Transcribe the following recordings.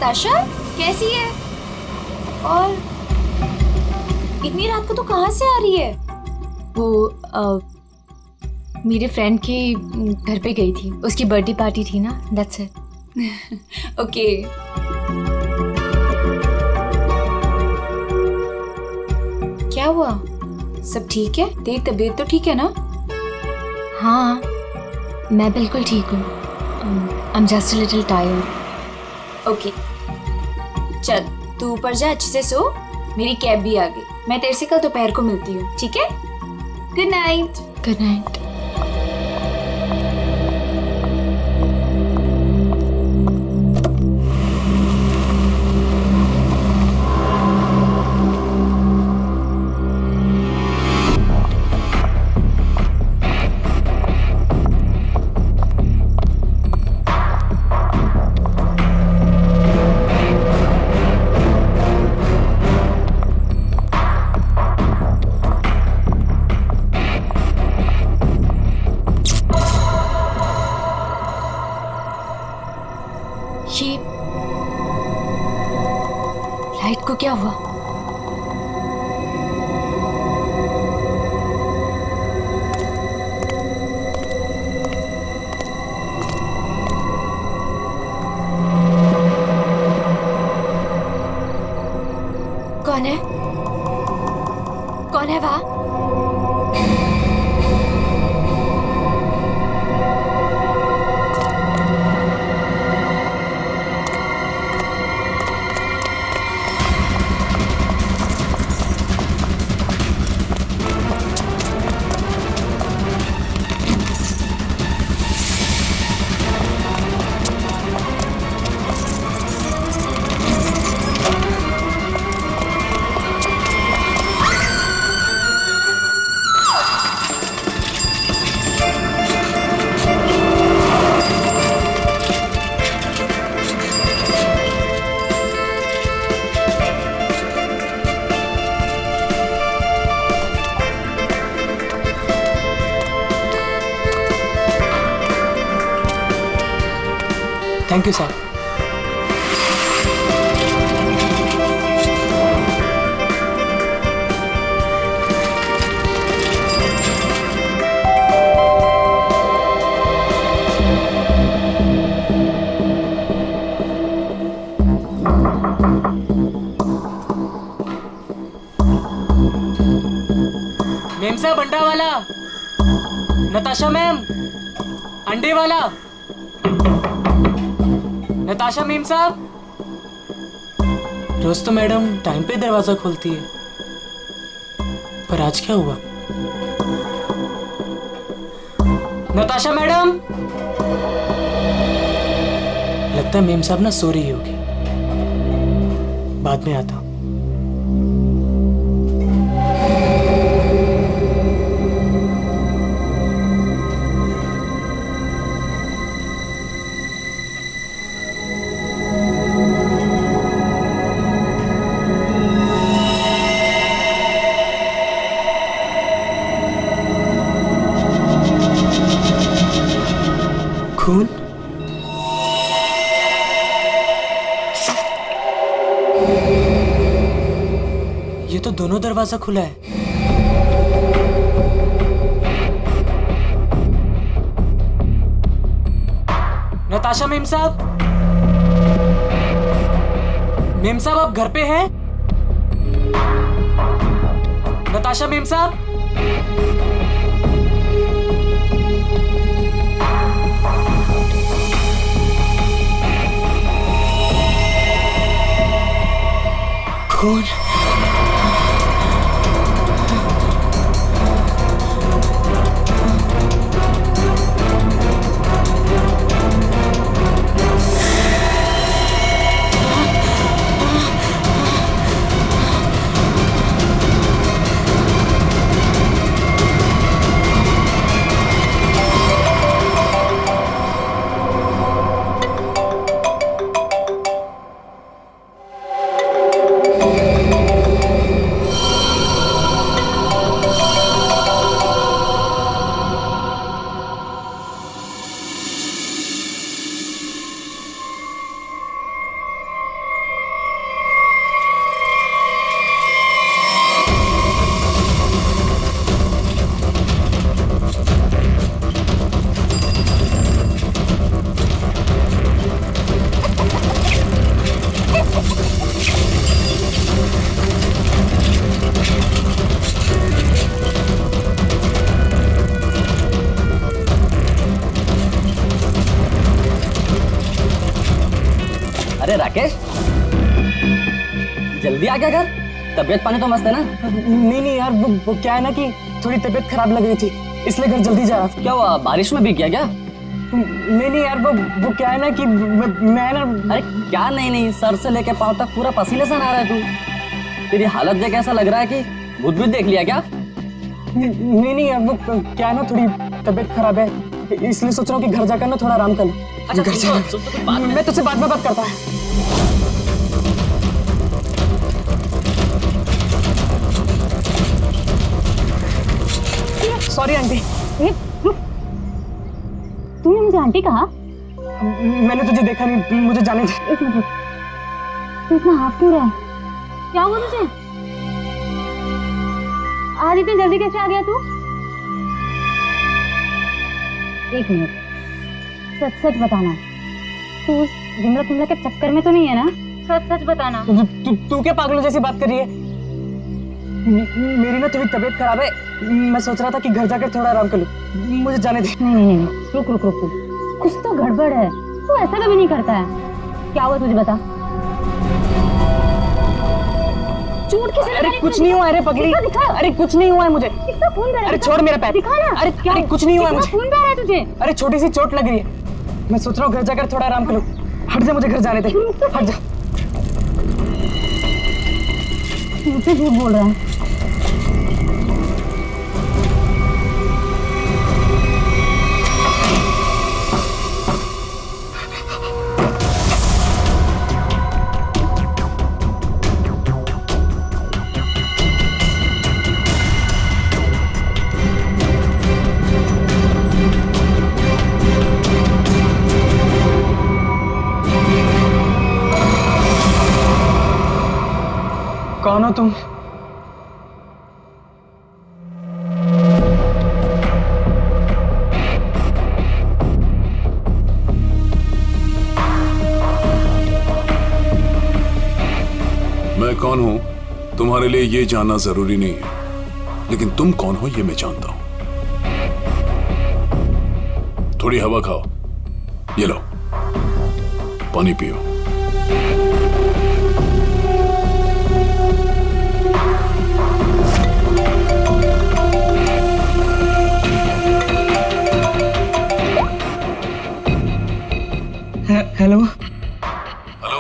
नताशा कैसी है? और इतनी रात को तो कहाँ से आ रही है? वो मेरे फ्रेंड के घर पे गई थी, उसकी बर्थडे पार्टी थी ना, दैट्स इट। ओके। क्या हुआ? सब ठीक है? तेरी तबीयत तो ठीक है ना? हाँ, मैं बिल्कुल ठीक हूँ। I am just a little tired. Okay, चल तू ऊपर जा, अच्छे से सो। मेरी कैब भी आ गई, मैं तेरे से कल दोपहर को मिलती हूँ, ठीक है? Good night. Good night. ये लाइट को क्या हुआ? कौन है? कौन है वहां? Thank you sir. मेम साहब, अंडा वाला। नताशा मैम, अंडे वाला। नताशा मेम साहब। रोज तो मैडम टाइम पे दरवाजा खोलती है, पर आज क्या हुआ? नताशा मैडम। लगता है मेम साहब ना सो रही होगी, बाद में आता हूं। खून? ये तो दोनों दरवाजा खुला है। नताशा मेम साहब। मेम साहब, आप घर पे हैं? नताशा मेम साहब। खून? अरे राकेश, जल्दी आ गया घर। तबीयत पानी तो मस्त है ना? नहीं यार, वो क्या है ना कि थोड़ी तबीयत खराब लग रही थी, इसलिए घर जल्दी जा रहा था। क्या हुआ, बारिश में भीग गया क्या? नहीं यार, वो क्या है ना कि मैं ना। अरे क्या नहीं, सर से लेके पाँव तक पूरा पसीने से नहा रहा है तू। तेरी हालत देख ऐसा लग रहा है कि भूत भी देख लिया क्या? नहीं यार, वो क्या है ना, थोड़ी तबीयत खराब है, इसलिए सोच रहा हूँ कि घर जाकर ना थोड़ा आराम कर लूं। अच्छा, घर जा, मैं तुझसे बाद में बात करता हूँ। Sorry aunty. तूने मुझे आंटी कहा? मैंने तुझे देखा नहीं, मुझे जाने दे। एक मिनट, तू इतना हाफ क्यों रहा है? क्या हुआ तुझे? आज इतनी जल्दी कैसे आ गया तू? एक मिनट, सच सच बताना, तू उस विमला फिमला के चक्कर में तो नहीं है ना? सच सच बताना। तू क्या पागलों जैसी बात कर रही है? मेरी ना थोड़ी तबीयत खराब है, मैं सोच रहा था कि घर जाकर थोड़ा आराम कर लूं, मुझे जाने दे। नहीं, रुक रुक रुक, कुछ तो गड़बड़ है। तू ऐसा कभी नहीं करता है। क्या हुआ तुझे बता। चोट किसे लगी? अरे कुछ नहीं हुआ, अरे पगली, दिखा। अरे कुछ नहीं हुआ है मुझे। कितना खून बह रहा है? अरे छोड़ मेरा पैर। दिखा ना। अरे कुछ नहीं हुआ है मुझे। खून बह रहा है तुझे? अरे छोटी सी चोट लग रही है, मैं सोच रहा हूँ घर जाकर थोड़ा आराम कर लूं। हट जा, मुझे घर जाने दे, हट जा। मुझसे झूठ बोल रहा है। कौन हो तुम? मैं कौन हूं तुम्हारे लिए ये जानना जरूरी नहीं है, लेकिन तुम कौन हो ये मैं जानता हूं। थोड़ी हवा खाओ, ये लो, पानी पियो। हेलो हेलो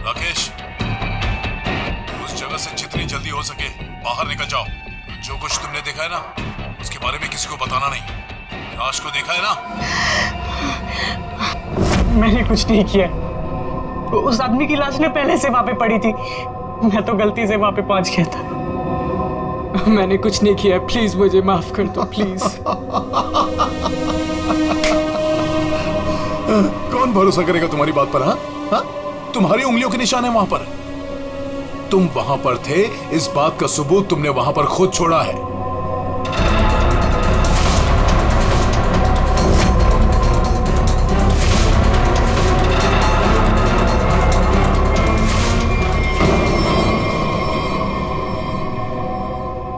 राकेश, उस जगह से जितनी जल्दी हो सके बाहर निकल जाओ। जो कुछ तुमने देखा है ना, उसके बारे में किसी को बताना नहीं। लाश को देखा है ना? मैंने कुछ नहीं किया, उस आदमी की लाश ने पहले से वहां पे पड़ी थी, मैं तो गलती से वहां पे पहुंच गया था। मैंने कुछ नहीं किया, प्लीज मुझे माफ कर दो, प्लीज। कौन भरोसा करेगा तुम्हारी बात पर? हाँ, तुम्हारी उंगलियों के निशान है वहां पर। तुम वहां पर थे, इस बात का सबूत तुमने वहां पर खुद छोड़ा है।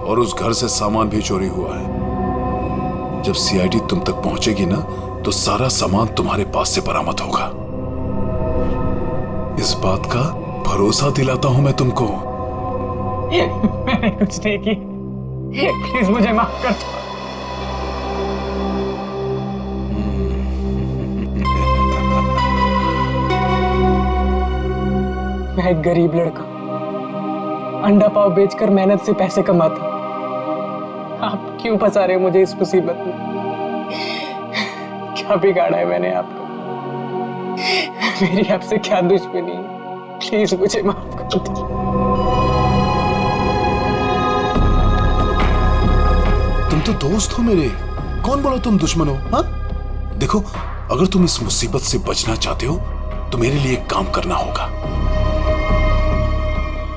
और उस घर से सामान भी चोरी हुआ है। जब सीआईडी तुम तक पहुंचेगी ना, तो सारा सामान तुम्हारे पास से बरामद होगा। इस बात का भरोसा दिलाता हूं मैं तुमको। मैंने कुछ नहीं की, प्लीज मुझे माफ कर दो। मैं एक गरीब लड़का, अंडा पाव बेचकर मेहनत से पैसे कमाता। आप क्यों फंसा रहे हो मुझे इस मुसीबत में? क्या बिगाड़ा है मैंने आपको? मेरी आपसे क्या दुश्मनी? प्लीज मुझे माफ कर दो। तुम तो दोस्त हो मेरे, कौन बोला तुम दुश्मन हो? हाँ, देखो, अगर तुम इस मुसीबत से बचना चाहते हो तो मेरे लिए एक काम करना होगा।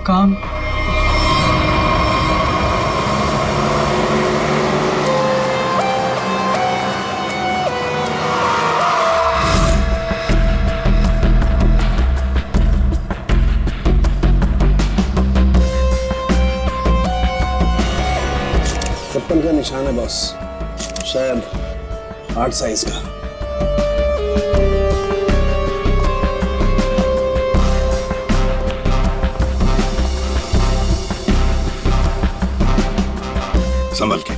काम? राइफल का निशान है बॉस, शायद 8 साइज का। संभल के।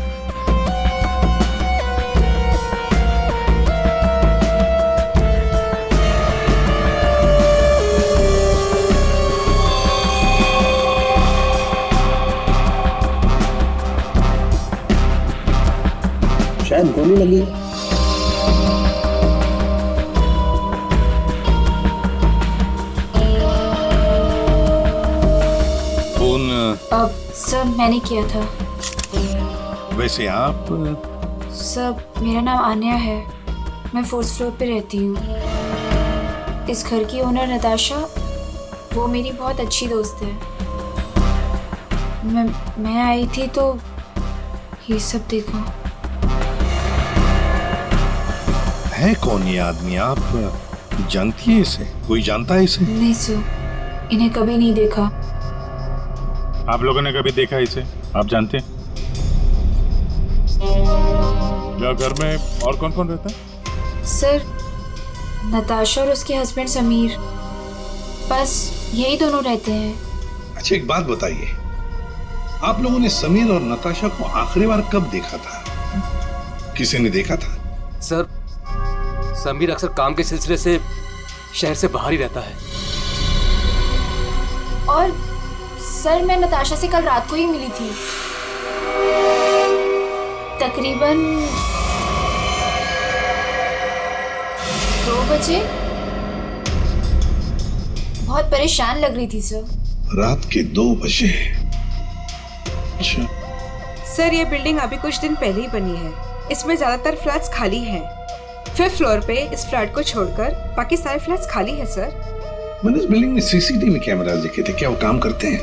शायद गोली लगी। फोन अब सर मैंने किया था। वैसे आप सर मेरा नाम आन्या है, मैं 4th फ्लोर पे रहती हूँ। इस घर की ओनर नताशा, वो मेरी बहुत अच्छी दोस्त है। मैं आई थी तो ये सब देखा। है कौन ये आदमी? आप जानती है इसे? कोई जानता है इसे? नहीं सर, इन्हें कभी नहीं देखा। आप लोगों ने कभी देखा इसे? आप जानते हैं? या घर में और कौन कौन रहता है? सर नताशा और उसके हस्बैंड समीर, बस यही दोनों रहते हैं। अच्छा एक बात बताइए, आप लोगों ने समीर और नताशा को आखिरी बार कब देखा था? किसी ने देखा था? सर समीर अक्सर काम के सिलसिले से शहर से बाहर ही रहता है। और सर मैं नताशा से कल रात को ही मिली थी, तकरीबन 2 बजे। बहुत परेशान लग रही थी सर। रात के 2 बजे? अच्छा। सर ये बिल्डिंग अभी कुछ दिन पहले ही बनी है, इसमें ज्यादातर फ्लैट्स खाली हैं। 5th फ्लोर पे इस फ्लैट को छोड़कर बाकी सारे फ्लैट्स खाली है सर। मैंने इस बिल्डिंग में सीसीटीवी कैमरास देखे थे, क्या वो काम करते हैं?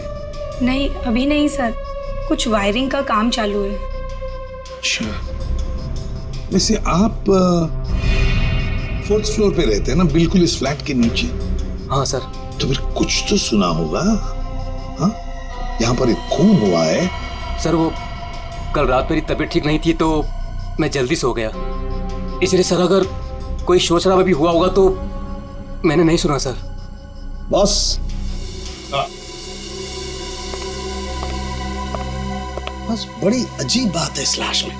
नहीं अभी नहीं सर, कुछ वायरिंग का काम चालू है। अच्छा, वैसे आप 4th फ्लोर पे रहते हैं ना, बिल्कुल इस फ्लैट के नीचे? हाँ सर। तो फिर कुछ तो सुना होगा। हाँ, यहाँ पर एक खून हुआ है। सर वो कल रात मेरी तबीयत ठीक नहीं थी तो मैं जल्दी सो गया, इसलिए सर अगर कोई शोर शराबा भी हुआ होगा तो मैंने नहीं सुना सर। बॉस, बस बड़ी अजीब बात है इस लाश में।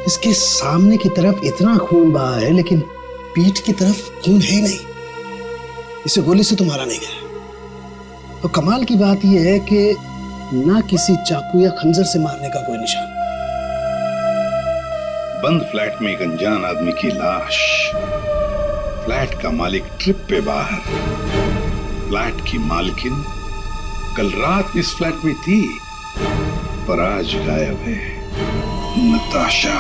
इसके सामने की तरफ इतना खून बहा है लेकिन पीठ की तरफ खून है ही नहीं। इसे गोली से तो मारा नहीं गया। तो कमाल की बात यह है कि ना किसी चाकू या खंजर से मारने का कोई निशान। बंद फ्लैट में एक अनजान आदमी की लाश, फ्लैट का मालिक ट्रिप पे बाहर, फ्लैट की मालकिन कल रात इस फ्लैट में थी पर आज गायब है। नताशा।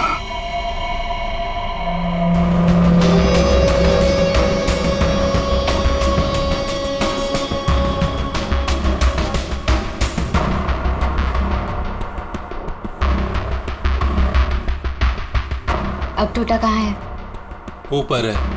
अब टोटा कहाँ है? ऊपर है।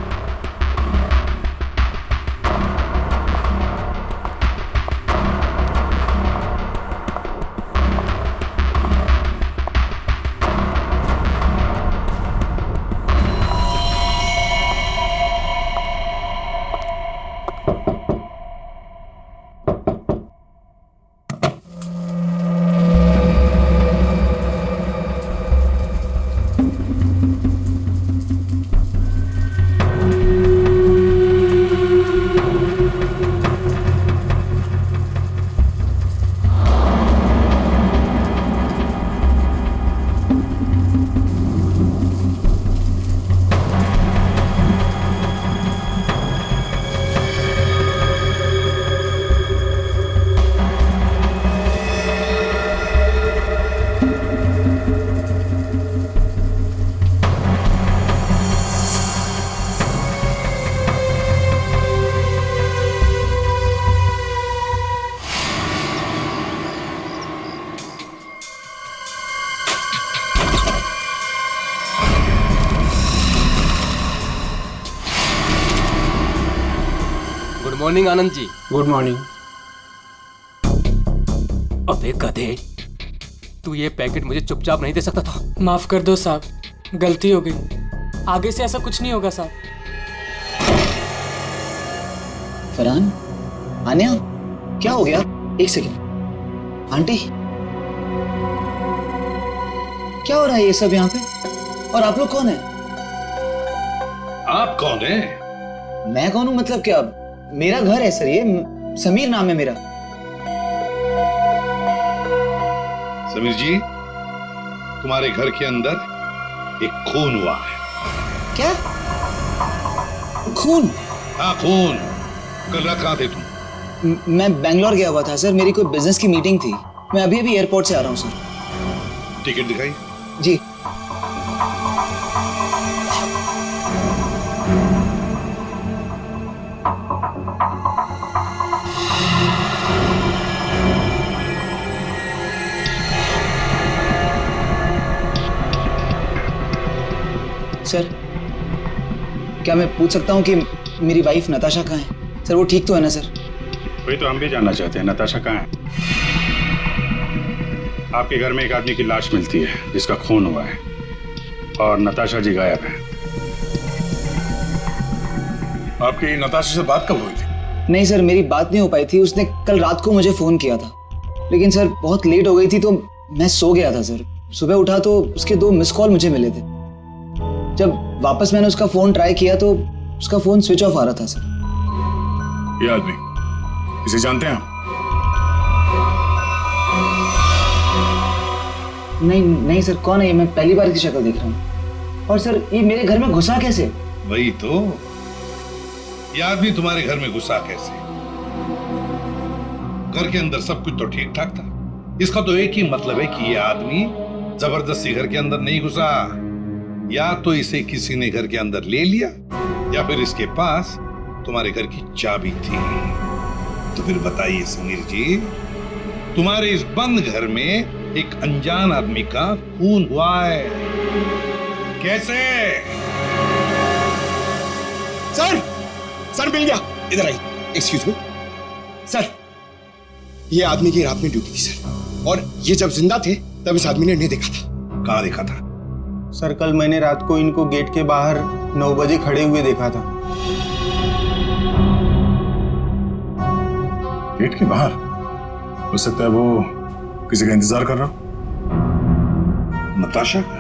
Good morning Anand ji. Good morning. अबे गधे, तू ये पैकेट मुझे चुपचाप नहीं दे सकता था। माफ कर दो साहब, गलती हो गई, आगे से ऐसा कुछ नहीं होगा साहब। फरहान, आन्या, क्या हो गया? एक सेकंड। आंटी, क्या हो रहा है ये सब यहाँ पे? और आप लोग कौन है? आप कौन है? मैं कौन हूँ मतलब क्या? मेरा घर है सर, ये समीर नाम है मेरा। समीर जी, तुम्हारे घर के अंदर एक खून हुआ है। क्या? खून? हाँ, खून। कल रात कहाँ थे तुम? मैं बेंगलोर गया हुआ था सर, मेरी कोई बिजनेस की मीटिंग थी। मैं अभी अभी एयरपोर्ट से आ रहा हूँ सर। टिकट दिखाई। जी। सर, क्या मैं पूछ सकता हूँ कि मेरी वाइफ नताशा कहाँ है? सर वो ठीक तो है ना सर? वही तो हम भी जानना चाहते हैं, नताशा कहाँ है? आपके घर में एक आदमी की लाश मिलती है जिसका खून हुआ है और नताशा जी गायब है। आपकी नताशा से बात कब हुई थी? नहीं सर, मेरी बात नहीं हो पाई थी। उसने कल रात को मुझे फोन किया था, लेकिन सर बहुत लेट हो गई थी तो मैं सो गया था सर। सुबह उठा तो उसके 2 मिस कॉल मुझे मिले थे। जब वापस मैंने उसका फोन ट्राई किया तो उसका फोन स्विच ऑफ आ रहा था सर। ये आदमी, इसे जानते हैं आप? नहीं सर, कौन है ये? मैं पहली बार इसकी शक्ल देख रहा हूँ। और सर ये मेरे घर में घुसा कैसे? वही तो, ये आदमी तुम्हारे घर में घुसा कैसे? घर के अंदर सब कुछ तो ठीक ठाक था। इसका तो एक ही मतलब है कि ये आदमी जबरदस्ती घर के अंदर नहीं घुसा। या तो इसे किसी ने घर के अंदर ले लिया या फिर इसके पास तुम्हारे घर की चाबी थी। तो फिर बताइए समीर जी, तुम्हारे इस बंद घर में एक अनजान आदमी का खून हुआ है, कैसे? सर मिल गया। इधर आइए। एक्सक्यूज मी सर, ये आदमी की रात में ड्यूटी थी सर, और ये जब जिंदा थे तब इस आदमी ने नहीं देखा था। कहाँ देखा था? सर कल मैंने रात को इनको गेट के बाहर 9 बजे खड़े हुए देखा था। गेट के बाहर? हो सकता है वो किसी का इंतजार कर रहा हो। नताशा का?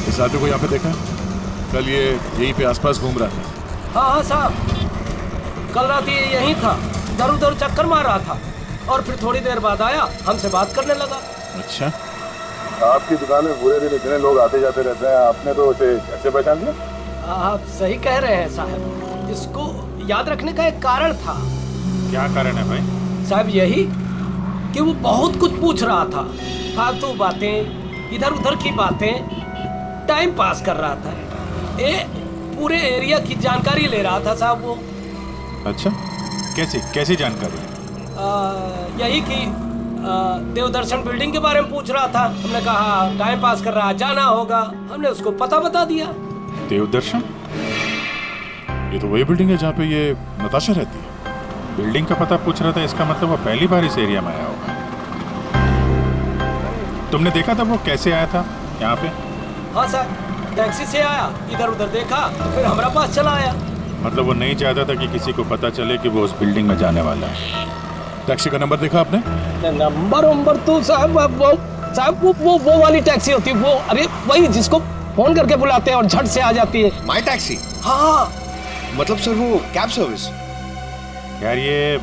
इस आदमी को यहाँ पे देखा? कल ये यहीं पे आसपास घूम रहा था। हाँ साहब, कल रात ये यहीं था, इधर उधर चक्कर मार रहा था और फिर थोड़ी देर बाद आया, हमसे बात करने लगा। अच्छा, आपकी दुकान में पूरे दिन इतने लोग आते जाते रहते हैं, आपने तो उसे कैसे पहचान लिया? आप सही कह रहे हैं साहब, इसको याद रखने का एक कारण था। क्या कारण है भाई? साहब यही कि वो बहुत कुछ पूछ रहा था, फालतू बातें, इधर उधर की बातें, टाइम पास कर रहा था। पूरे एरिया की जानकारी ले रहा था साहब वो। अच्छा, कैसी जानकारी? यही कि देवदर्शन बिल्डिंग के बारे में पूछ रहा था। हमने कहा टाइम पास कर रहा है, जाना होगा। हमने उसको पता बता दिया। देवदर्शन? ये तो वही बिल्डिंग है जहाँ पे ये नताशा रहती है। बिल्डिंग का पता पूछ रहा था, इसका मतलब वो पहली बार इस एरिया में आया होगा। तुमने देखा था वो कैसे आया था यहाँ पे? हाँ सर, टैक्सी से आया, इधर उधर देखा, फिर हमारा पास चला आया। मतलब वो नहीं चाहता था कि किसी को पता चले कि वो उस बिल्डिंग में जाने वाला है। टैक्सी का नंबर देखा आपने? नंबर तो साहब वो वाली टैक्सी होती है, वो अरे वही जिसको फोन करके बुलाते हैं और झट से आ जाती है। माई टैक्सी? हाँ। मतलब सर वो कैब सर्विस? यार ये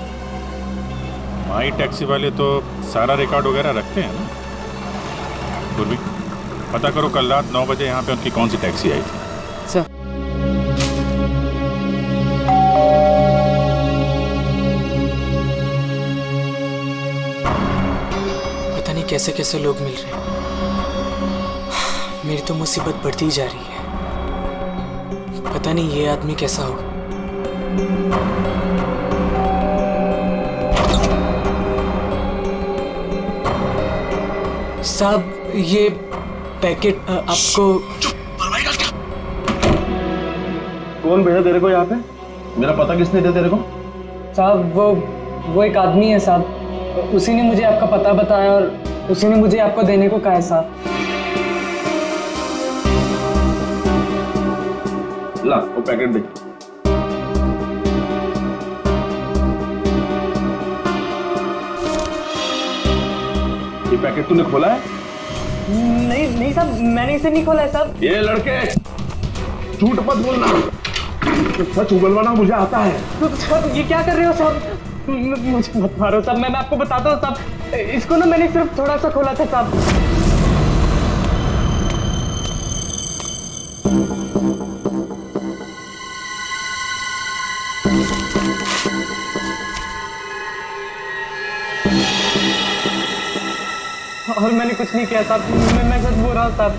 माई टैक्सी वाले तो सारा रिकॉर्ड वगैरह रखते हैं ना। पूर्वी पता करो कल रात 9 बजे यहाँ पे उनकी कौन सी टैक्सी आई थी। सर पता नहीं कैसे कैसे लोग मिल रहे हैं। मेरी तो मुसीबत बढ़ती जा रही है। पता नहीं ये आदमी कैसा होगा। साहब ये पैकेट आपको चुप, परवाही कर क्या? कौन भेजा तेरे को यहाँ पे? मेरा पता किसने दिया तेरे को? साहब वो एक आदमी है साहब, उसी ने मुझे आपका पता बताया और उसी ने मुझे आपको देने को कहा है साहब। ला वो पैकेट दे। ये पैकेट तूने खोला है? नहीं साहब, मैंने इसे नहीं खोला है साहब। ये लड़के झूठ मत बोलना, सच उगलवाना मुझे आता है। तो साहब ये क्या कर रहे हो साहब? मुझे मत मारो साहब, मैं आपको बताता हूँ साहब, इसको ना मैंने सिर्फ थोड़ा सा खोला था साहब। और मैंने कुछ नहीं किया साहब, मैं सच बोल रहा हूँ साहब।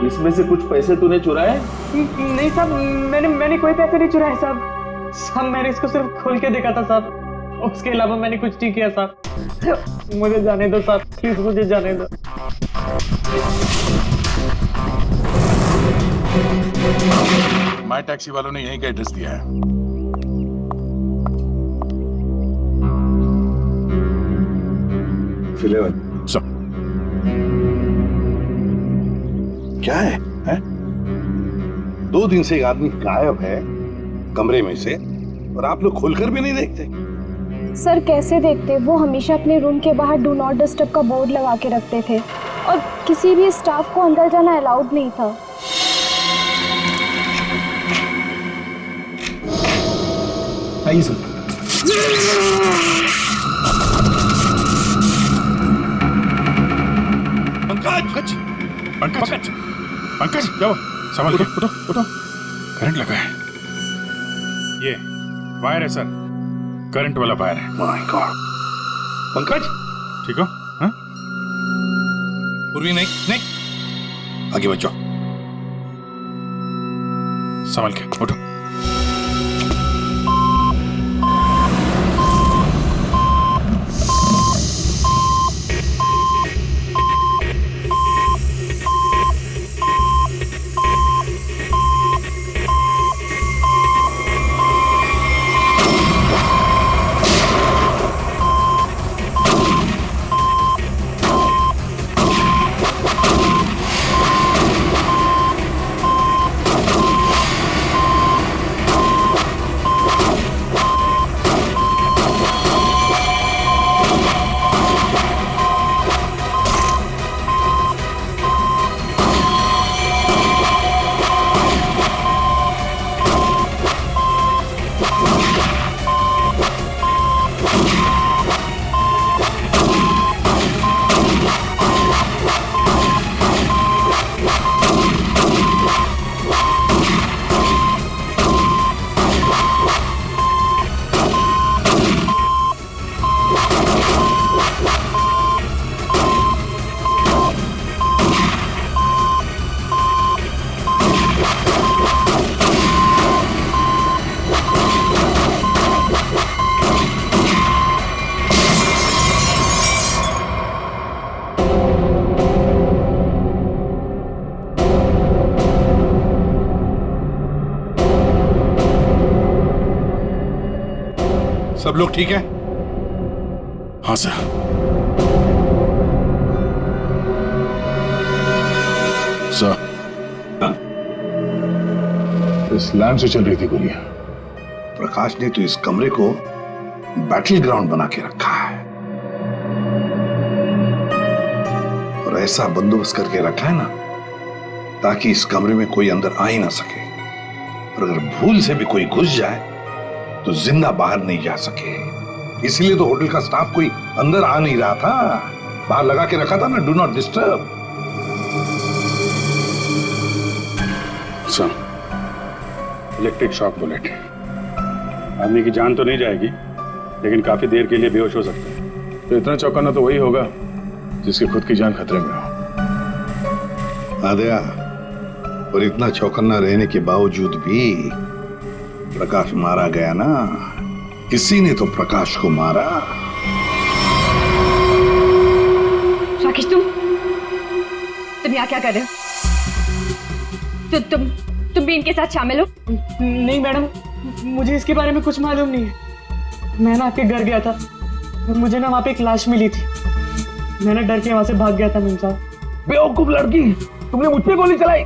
इसमें से कुछ पैसे तूने चुराए? नहीं साहब, मैंने कोई पैसे नहीं चुराए साहब, मैंने इसको सिर्फ खोल के देखा था साहब, उसके अलावा मैंने कुछ नहीं किया साहब। मुझे जाने दो साहब, प्लीज मुझे जाने दो। माई टैक्सी वालों ने यहीं का एड्रेस दिया है। सब क्या है? 2 दिन से एक आदमी गायब है कमरे में से और आप लोग खोलकर भी नहीं देखते। सर कैसे देखते, वो हमेशा अपने रूम के बाहर डू नॉट डिस्टर्ब का बोर्ड लगा के रखते थे और किसी भी स्टाफ को अंदर जाना अलाउड नहीं था। आइए सर। पंकज पंकज पंकज जाओ, संभाल के उठो उठो, करंट लगा है। ये वायर है सर, करंट वाला वायर है। My god. पंकज ठीक हो? हाँ? पूर्वी नहीं नहीं, आगे बचो, संभाल के उठो। सब लोग ठीक है? हाँ सर। सर, इस लैंड से चल रही थी गोलियां। प्रकाश ने तो इस कमरे को बैटल ग्राउंड बना के रखा है और ऐसा बंदोबस्त करके रखा है ना ताकि इस कमरे में कोई अंदर आ ही ना सके, और अगर भूल से भी कोई घुस जाए तो जिंदा बाहर नहीं जा सके। इसलिए तो होटल का स्टाफ कोई अंदर आ नहीं रहा था, बाहर लगा के रखा था ना, do not disturb. Sir, electric shock bullet, आदमी की जान तो नहीं जाएगी लेकिन काफी देर के लिए बेहोश हो सकता है। तो इतना चौंकाना तो वही होगा जिसकी खुद की जान खतरे में हो। आदया, और इतना चौकन्ना रहने के बावजूद भी प्रकाश मारा गया ना, किसी ने तो प्रकाश को मारा। राकेश, तुम यहाँ क्या कर रहे हो? तुम भी इनके साथ शामिल हो? नहीं मैडम, मुझे इसके बारे में कुछ मालूम नहीं है। मैं ना आपके घर गया था, मुझे ना वहाँ पे एक लाश मिली थी। मैंने डर के वहाँ से भाग गया था मीम साहब। बेवकूफ लड़की, तुमने मुझ पे गोली चलाई।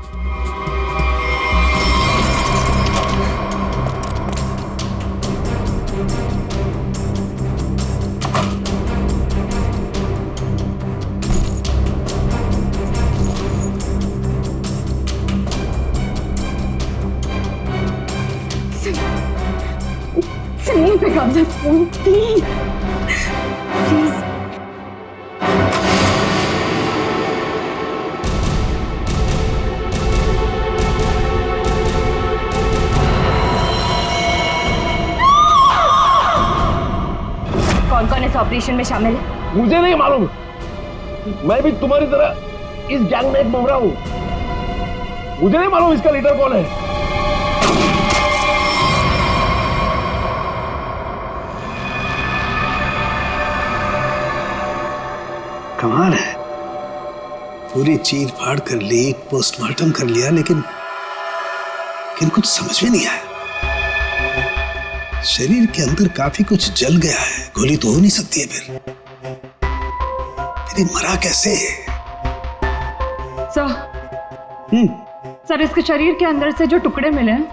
सलीम पे कब्जा फोन, प्लीज प्लीज। कौन कौन इस ऑपरेशन में शामिल है? मुझे नहीं मालूम, मैं भी तुम्हारी तरह इस गैंग में एक मुमरा हूं। मुझे नहीं मालूम इसका लीडर कौन है। कमाल है, पूरी चीर फाड़ कर ली, पोस्टमार्टम कर लिया, लेकिन कुछ समझ में नहीं आया। शरीर के अंदर काफी कुछ जल गया है, गोली तो हो नहीं सकती है फिर ये मरा कैसे? सर, इसके शरीर के अंदर से जो टुकड़े मिले हैं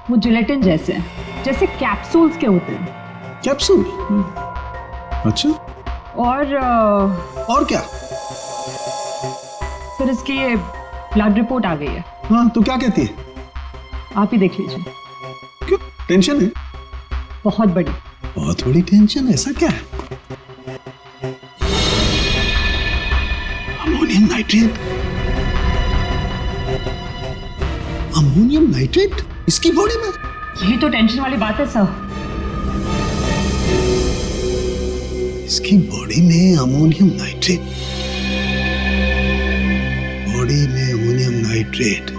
वो जिलेटिन जैसे हैं, जैसे कैप्सूल्स के होते हैं। कैप्सूल? अच्छा, और क्या? सर, इसकी ये ब्लड रिपोर्ट आ गई है। हाँ, तो क्या कहती है? आप ही देख लीजिए। क्यों, टेंशन है? बहुत बड़ी। बहुत बड़ी टेंशन? ऐसा क्या है? Ammonium nitrate? अमोनियम नाइट्रेट इसकी बॉडी में? यही तो टेंशन वाली बात है सर। इसकी बॉडी में अमोनियम नाइट्रेट? बॉडी में अमोनियम नाइट्रेट,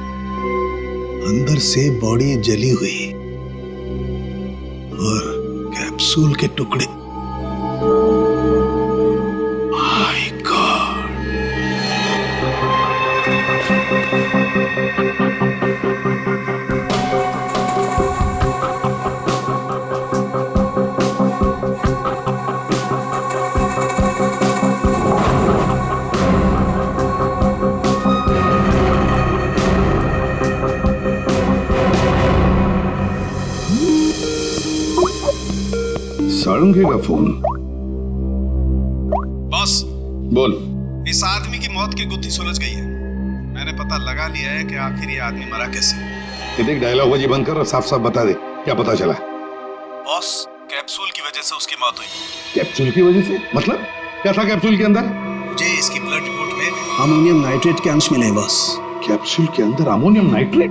अंदर से बॉडी जली हुई और कैप्सूल के टुकड़े। My God! सारंगी का फोन। बॉस, बोल। इस आदमी की मौत की गुत्थी सुलझ गई है। मैंने पता लगा लिया है कि आखिर ये आदमी मरा कैसे। ये देख, डायलॉग बाजी बंद कर और साफ साफ बता दे क्या पता चला। बॉस, कैप्सूल की वजह से उसकी मौत हुई। कैप्सूल की वजह से? मतलब क्या था कैप्सूल के अंदर? मुझे इसकी ब्लड रिपोर्ट में अमोनियम नाइट्रेट के अंश मिले हैं बॉस। कैप्सूल के अंदर अमोनियम नाइट्रेट?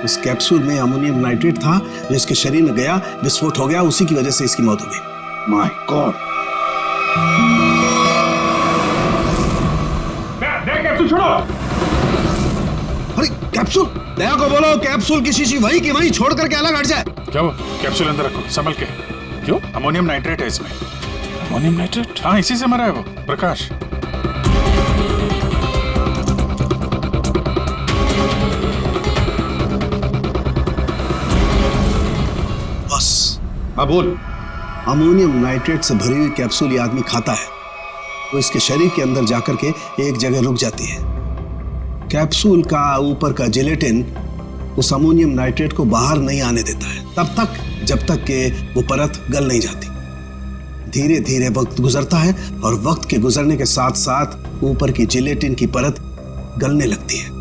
उस कैप्सूल में अमोनियम नाइट्रेट था जो इसके शरीर में गया, विस्फोट हो गया, उसी की वजह से इसकी मौत हो गई। My God! कैप्सूल छोड़ो! अरे कैप्सूल! दया को बोलो कैप्सूल की शीशी वही की वही छोड़ करके अलग हट जाए। क्या वो? कैप्सूल अंदर रखो, संभल के। क्यों? अमोनियम नाइट्रेट है इसमें। Ammonium nitrate? हाँ, इसी से मरा है वो, प्रकाश। हाँ बोल। अमोनियम नाइट्रेट से भरी हुई कैप्सूल ये आदमी खाता है तो इसके शरीर के अंदर जाकर के एक जगह रुक जाती है। कैप्सूल का ऊपर का जिलेटिन उस अमोनियम नाइट्रेट को बाहर नहीं आने देता है तब तक जब तक कि वो परत गल नहीं जाती। धीरे धीरे वक्त गुजरता है और वक्त के गुजरने के साथ साथ ऊपर की जिलेटिन की परत गलने लगती है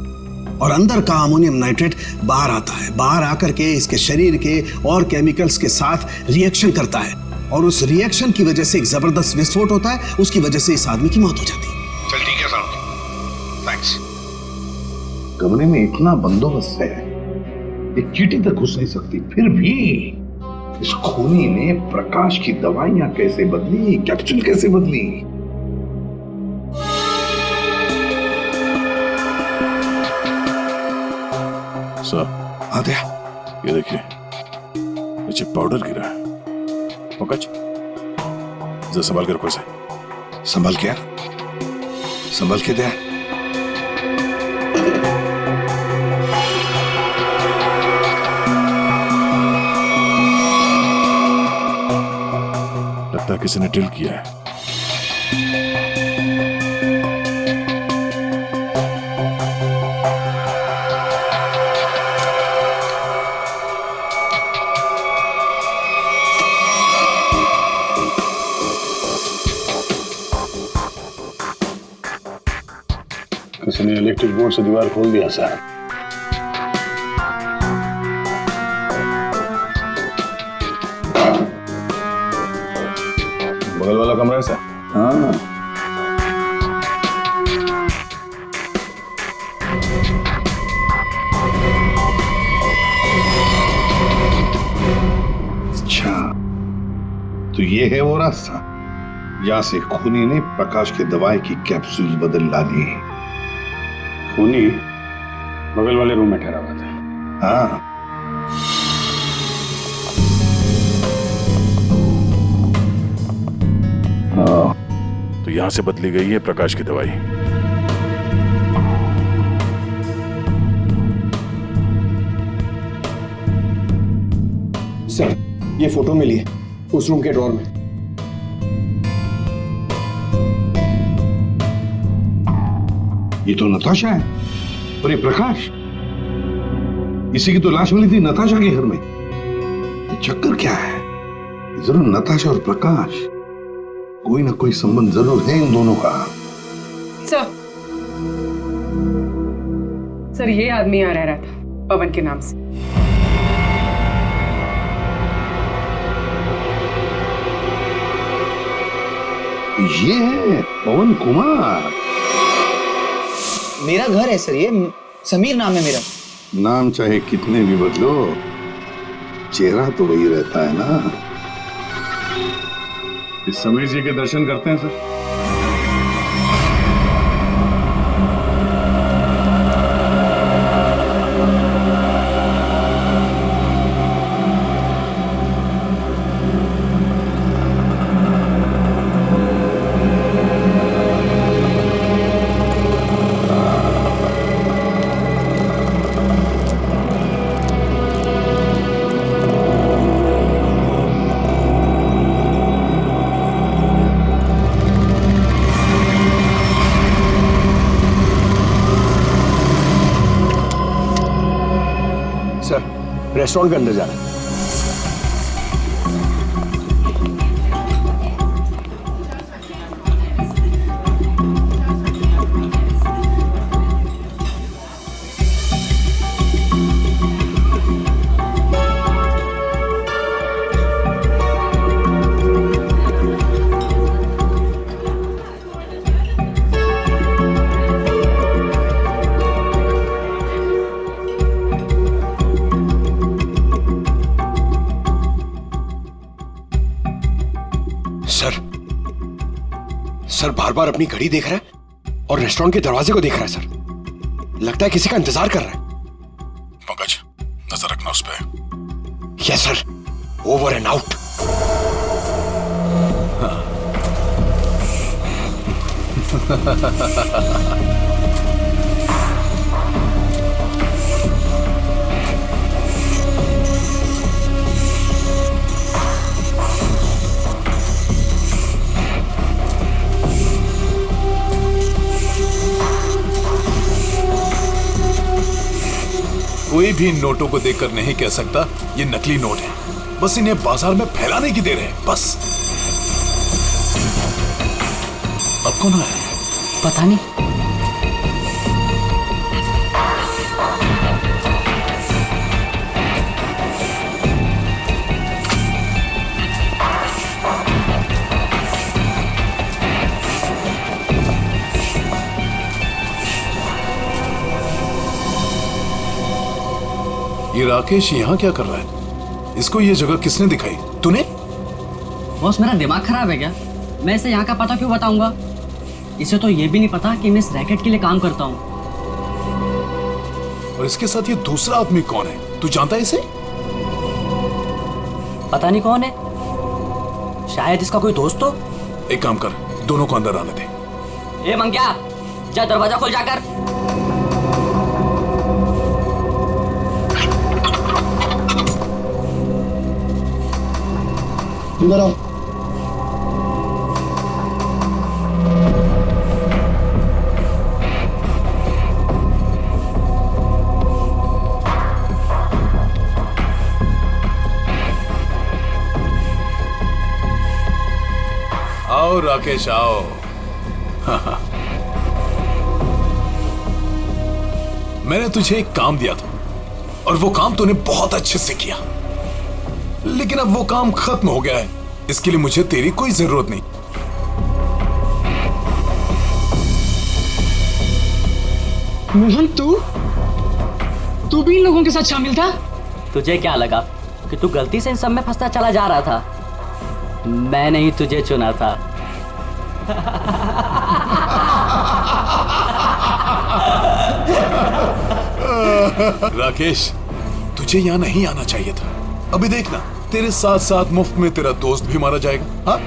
और अंदर का अमोनियम नाइट्रेट बाहर आता है। बाहर आकर के इसके शरीर के और केमिकल्स के साथ रिएक्शन करता है और उस रिएक्शन की वजह से एक जबरदस्त विस्फोट होता है। उसकी वजह से इस आदमी की मौत हो जाती है। चल ठीक है साहब, थैंक्स। कमरे में इतना बंदोबस्त है, एक चींटी तक घुस नहीं सकती, फिर भी इस खूनी ने प्रकाश की दवाइयां कैसे बदली, कैप्सूल कैसे बदली? आद्या, ये देखिए नीचे पाउडर गिरा है। पंकज, जो संभाल कर खुश है। संभल के दे। लगता है किसी ने ड्रिल किया है। किसी ने इलेक्ट्रिक बोर्ड से दीवार खोल दिया साहब। बगल वाला कमरा है सर। हाँ, अच्छा, तो ये है वो रास्ता जहां से खूनी ने प्रकाश के दवाई की कैप्सूल बदल डाली। खूनी बगल वाले रूम में ठहरा हुआ था। हाँ, तो यहां से बदली गई है प्रकाश की दवाई। सर, ये फोटो मिली है उस रूम के ड्रॉर में। ये तो नताशा है और ये प्रकाश। इसी की तो लाश मिली थी नताशा के घर में। ये चक्कर क्या है? जरूर नताशा और प्रकाश कोई ना कोई संबंध जरूर है इन दोनों का। सर ये आदमी यहाँ रह रहा था पवन के नाम से। ये है पवन कुमार। मेरा घर है सर, ये समीर नाम है मेरा। नाम चाहे कितने भी बदलो, चेहरा तो वही रहता है ना। इस समीर जी के दर्शन करते हैं सर। रेस्टोरेंट के अंदर जाना है। सर बार बार अपनी घड़ी देख रहा है और रेस्टोरेंट के दरवाजे को देख रहा है सर। लगता है किसी का इंतजार कर रहा है। पंकज, नजर रखना उस पे। Yes sir, over and out. कोई भी नोटों को देखकर नहीं कह सकता ये नकली नोट है। बस इन्हें बाजार में फैलाने की देर है, बस। अब कौन आया? पता नहीं। ये राकेश यहाँ क्या कर रहा है? इसको ये जगह किसने दिखाई? तूने? बॉस, मेरा दिमाग खराब है क्या? मैं इसे यहाँ का पता क्यों बताऊंगा? इसे तो ये भी नहीं पता कि मैं इस रैकेट के लिए काम करता हूँ। और इसके साथ ये दूसरा आदमी कौन है? तू जानता है इसे? पता नहीं कौन है, शायद इसका कोई दोस्त हो। एक काम कर, दोनों को अंदर आने दे। ए मंग्या, जा दरवाजा खोल जाकर। अंदर आओ। आओ राकेश आओ। मैंने तुझे एक काम दिया था और वो काम तूने बहुत अच्छे से किया, लेकिन अब वो काम खत्म हो गया है। इसके लिए मुझे तेरी कोई जरूरत नहीं। मोहन, तू भी इन लोगों के साथ शामिल था? तुझे क्या लगा कि तू गलती से इन सब में फंसता चला जा रहा था? मैंने ही तुझे चुना था। राकेश, तुझे यहाँ नहीं आना चाहिए था। अभी देखना, तेरे साथ साथ मुफ्त में तेरा दोस्त भी मारा जाएगा। हाँ?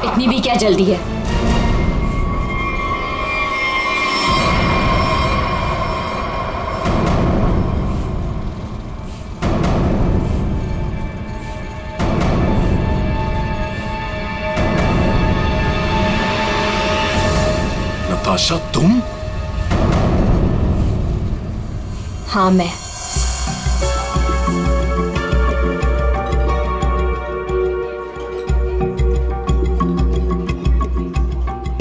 इतनी भी क्या जल्दी है? नताशा, तुम? हाँ, मैं।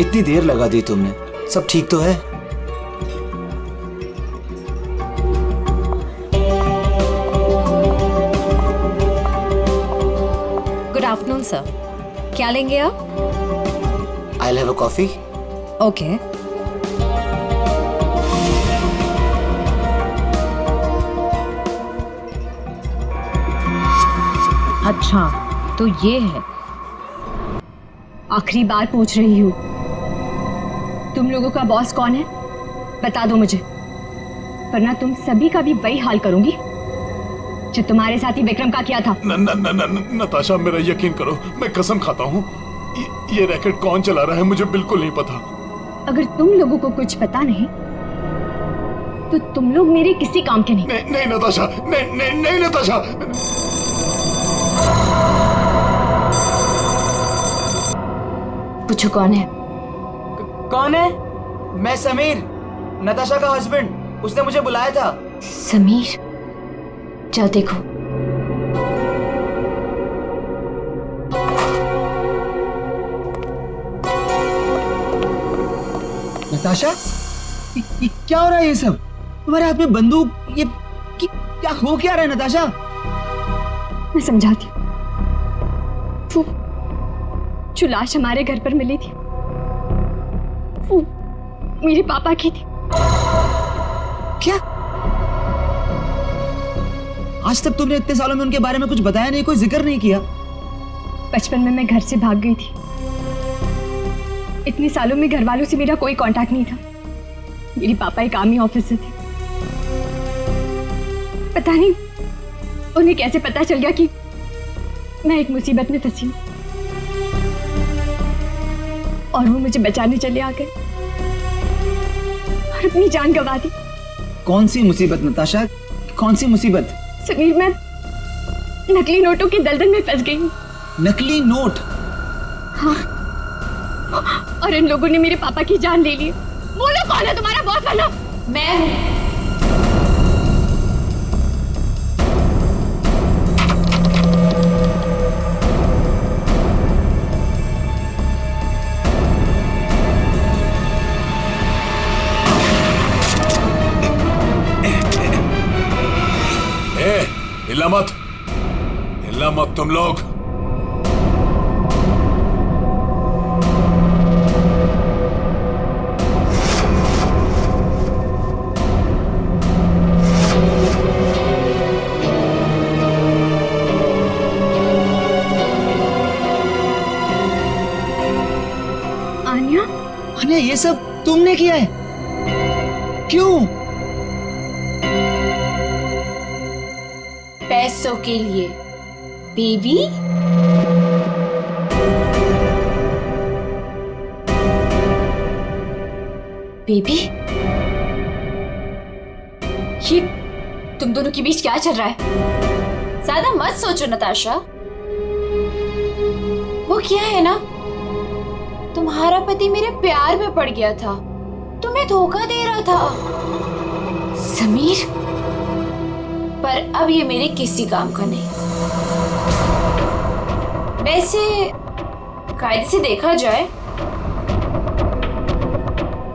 इतनी देर लगा दी तुमने, सब ठीक तो है? गुड आफ्टरनून सर, क्या लेंगे आप? I'll have a coffee. Okay. अच्छा, तो ये है। आखिरी बार पूछ रही हूँ, तुम लोगों का बॉस कौन है? बता दो मुझे, वरना तुम सभी का भी वही हाल करूंगी जो तुम्हारे साथी विक्रम का किया था। नताशा, मेरा यकीन करो, मैं कसम खाता हूँ, ये रैकेट कौन चला रहा है मुझे बिल्कुल नहीं पता। अगर तुम लोगों को कुछ पता नहीं तो तुम लोग मेरे किसी काम के नहीं। नहीं नताशा, नहीं नताशा। पूछो कौन है? कौन है? मैं समीर, नताशा का हस्बैंड। उसने मुझे बुलाया था। समीर, जाओ देखो। नताशा, ये क्या हो रहा है? ये सब तुम्हारे हाथ में बंदूक, ये क्या हो क्या रहा है नताशा? मैं समझाती हूँ। वो जो लाश हमारे घर पर मिली थी वो मेरे पापा की थी। क्या? आज तक तुमने इतने सालों में उनके बारे में कुछ बताया नहीं, कोई जिक्र नहीं किया। बचपन में मैं घर से भाग गई थी। इतने सालों में घर वालों से मेरा कोई कांटेक्ट नहीं था। मेरे पापा एक आर्मी ऑफिसर थे। पता नहीं उन्हें कैसे पता चल गया कि मैं एक मुसीबत में फंसी हूं और वो मुझे बचाने चले आ गए और अपनी जान गंवा दी। कौन सी मुसीबत नताशा, कौन सी मुसीबत? समीर, मैं नकली नोटों की दलदल में फंस गई हूँ। नकली नोट? हाँ, और इन लोगों ने मेरे पापा की जान ले ली। बोलो कौन है तुम्हारा बॉस? बनो। मैं हूँ। हिला मत, हिला मत तुम लोग। आन्या, ये सब तुमने किया है? क्यों? पैसों के लिए बेबी। बेबी, ये तुम दोनों के बीच क्या चल रहा है? ज्यादा मत सोचो नताशा। वो क्या है ना, तुम्हारा पति मेरे प्यार में पड़ गया था, तुम्हें धोखा दे रहा था समीर, पर अब ये मेरे किसी काम का नहीं। वैसे कायदे से देखा जाए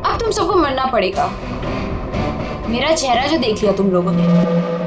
अब तुम सबको मरना पड़ेगा। मेरा चेहरा जो देख लिया तुम लोगों ने।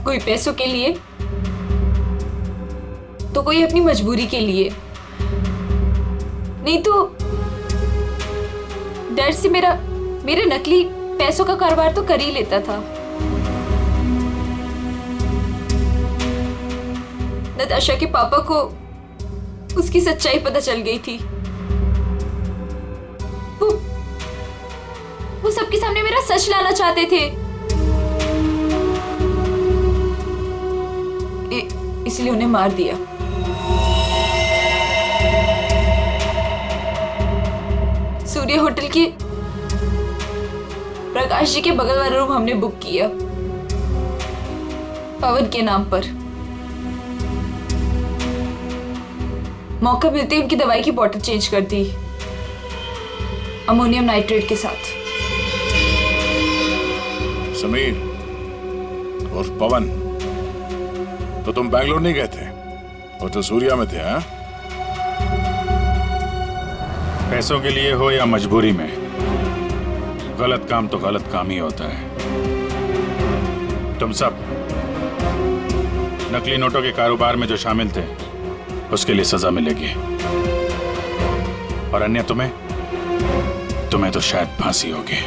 कोई पैसों के लिए तो कोई अपनी मजबूरी के लिए, नहीं तो डर से मेरे नकली पैसों का कारोबार तो कर ही लेता था। नताशा के पापा को उसकी सच्चाई पता चल गई थी। वो सबके सामने मेरा सच लाना चाहते थे, इसलिए उन्हें मार दिया। सूर्य होटल के प्रकाश जी के बगल वाला रूम हमने बुक किया पवन के नाम पर। मौका मिलते ही उनकी दवाई की बोतल चेंज कर दी अमोनियम नाइट्रेट के साथ। समीर और पवन, तो तुम बैंगलोर नहीं गए थे, वो तो सूर्या में थे। हाँ, पैसों के लिए हो या मजबूरी में, गलत काम तो गलत काम ही होता है। तुम सब नकली नोटों के कारोबार में जो शामिल थे उसके लिए सजा मिलेगी, और अन्य तुम्हें तो शायद फांसी होगी।